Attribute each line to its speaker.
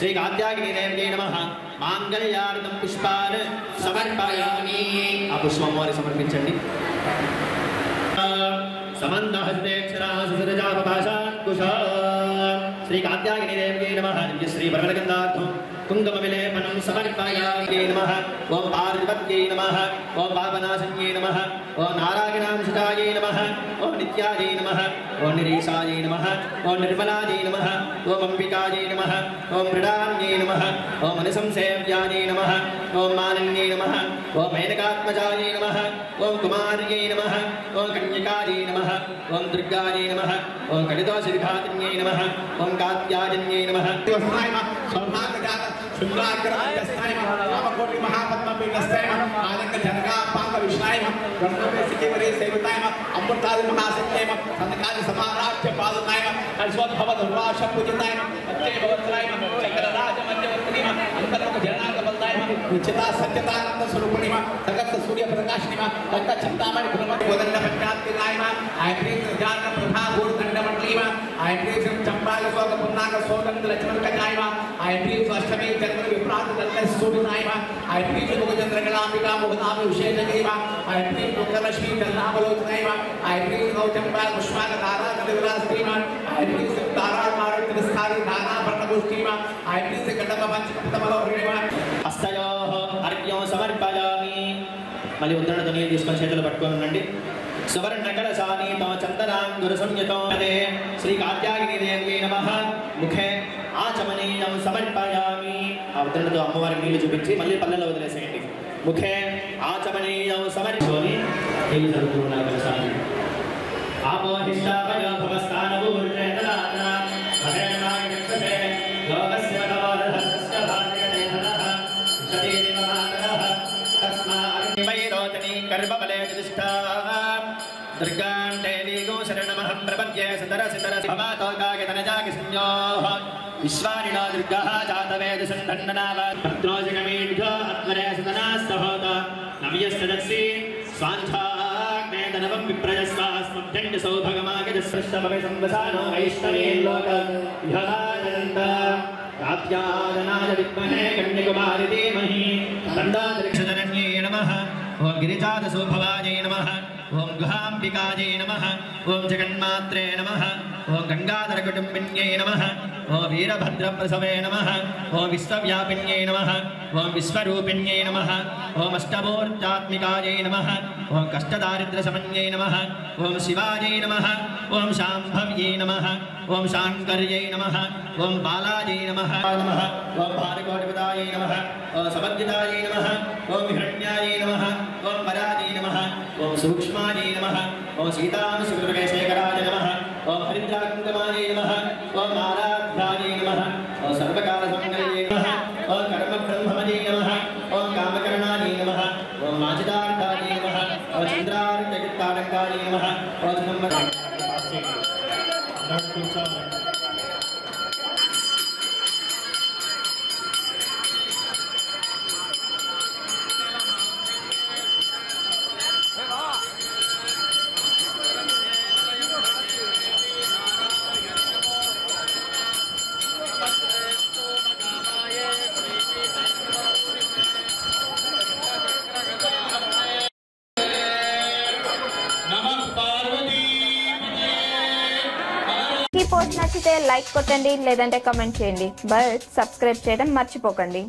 Speaker 1: श्री कात्यायनी देव्यै नमः मांगल्यार्थं पुष्पान् समर्पयामि आ पुष्पं वारि समर्पिंचंడి समन्नहस्तेक्षरा सुसरजापभाषाकुशा श्री कात्यायनी देव्यै नमः दिव्य श्री परमगन्धार्थं कुङ्कुमविलेपनं समर्पयामि नमः ओम पार्वत्यै नमः ओम पापनाशन्यै नमः ओम नारायणांशजायै नमः ओम नित्यायै नमः ओम निरीशायै नमः ओम निर्मलायै नमः ओम अंबिकायै नमः ओम मृडान्यै नमः ओम अनुसंसेव्यायै नमः ओम मालिन्यै नमः ओम मेनकात्मजायै नमः ओम कुमार्यै नमः ओम कन्यकायै नमः ओम दुर्गायै नमः ओम कलितोषिघातिन्यै नमः ओम कात्यायन्यै नमः
Speaker 2: शुक्लाग्रहस्थाय रामकोटि महापद्मपीठस्थाय आनंद जनका पांग विष्णाय ब्रह्मवेसिके वरे सेविताय अमृतादि महासत्याय संकादि समाराध्य पादनाय हर्षोद्भव धर्वाश पूजिताय अत्ते भवत्राय चक्रराज मध्यवर्तिनी अंतरमुख जनार्द बलदाय निचिता सत्यतानंद स्वरूपिणी जगत सूर्य प्रकाशिनी तत्त चिंतामणि ब्रह्म गोदंड पंचात्तिलाय आयप्री जान प्रभा गोर दंड मंडली आयप्री चंपाल सोग पुन्नाग सोगंद लक्ष्मण कजाय आयप्री अष्टमी जन्म विप्रात दत्त सूर्यनाय आयप्री मुखचंद्रकलांबिका मुखनाम विशेषदेव आयप्री मुखलक्ष्मी कल्लावलोचनाय आयप्री नवचंपाल पुष्पाक तारा कलिविलासती आयप्री तारा मारुतिस्थारी दाना वर्णगोष्ठी आयप्री से कंडम पंचतमलोहरिणी
Speaker 1: हस्तयोः अर्घ्यं समर्पयामि మళ్ళీ ఉత్తర ధ్వనిని తీసుకొని చేతులు పట్టుకొని ఉండండి సువర్ణ కలశానీతో చందనాంగురసంయుతో శ్రీ కాత్యాయని దేవ్యై నమః ముఖే ఆచమనీయం సమర్పయామి ఆ ఉత్తరణతో అమ్మవారికి నీళ్లు చూపించి మళ్ళీ పల్లెలో వదిలేసేయండి ముఖే ఆచమనీయం సమర్పించుకొని నీళ్లు జరుగుతున్న కలశాన్ని ఆపోహిష్టాపయో భవస్థానభూర్ణేతరాత్ర భవేనాయ రక్షతే లోకస్య భగవదహస్తస్య భార్యతే ధనః సతీతి మహాకరః तस्मात् कर्मबले प्रतिष्ठा दुर्गाण्डेवी गोशरणमहं प्रपद्ये सुतरसितरसि भवातो कायतनजागि संयोः विश्वानिनो दुर्गः जातवेदसन्धन्ननावत् पत्रोजगमीढ्यो अत्वरे सुतनास्तहोत नव्यस्तदक्षि स्वान्धाग्नेतनवं विप्रजस्वास्मभ्यण्ड सौभगमागजस्पृष्टभवे संवसानो वैष्णवेल्लोक ह्यहानन्द कात्यायनाय विद्महे कन्याकुमारी धीमहि तन्नान्तरिक्षजनन्यै नमः ओम गिरिजातशोभवायै नमः ओम गुहाम्बिकायै नमः ओम जगन्मात्रे नमः ओम गंगाधरकुटुम्बिन्यै नमः ओम वीरभद्रप्रसवे नमः ओम विश्वव्यापिन्यै नमः ओम विश्वरूपिण्यै नमः ओम अष्टभूर्जात्मिकायै नमः ओम कष्टदारिद्र्यशमन्यै नमः ओम शिवायै नमः ओम शाम्भव्यै नमः ओम शाङ्कर्यै नमः ओम बालायै नमः नमः ओम भानुकोटिपदायै नमः ओम समर्जितायै नमः ओम हिरण्यायै नमः ओम परायै नमः ओम सूक्ष्मायै नमः ओम सीतानुसुकृतवेशेखराय नमः ओम हरिद्राकुङ्कुमायै नमः ओम आराध्यायै नमः ओम सर्वकालसुन्दर्यै नमः ओम कर्मब्रह्ममयै नमः ओम कामकरणायै नमः ओम माजिदार्थायै नमः ओम चन्द्रार्कयुक्तालङ्कायै नमः ओम
Speaker 3: ఈ పోస్ట్ నచ్చితే లైక్ కొట్టండి లేదంటే కామెంట్ చేయండి బట్ సబ్స్క్రైబ్ చేయడం మర్చిపోకండి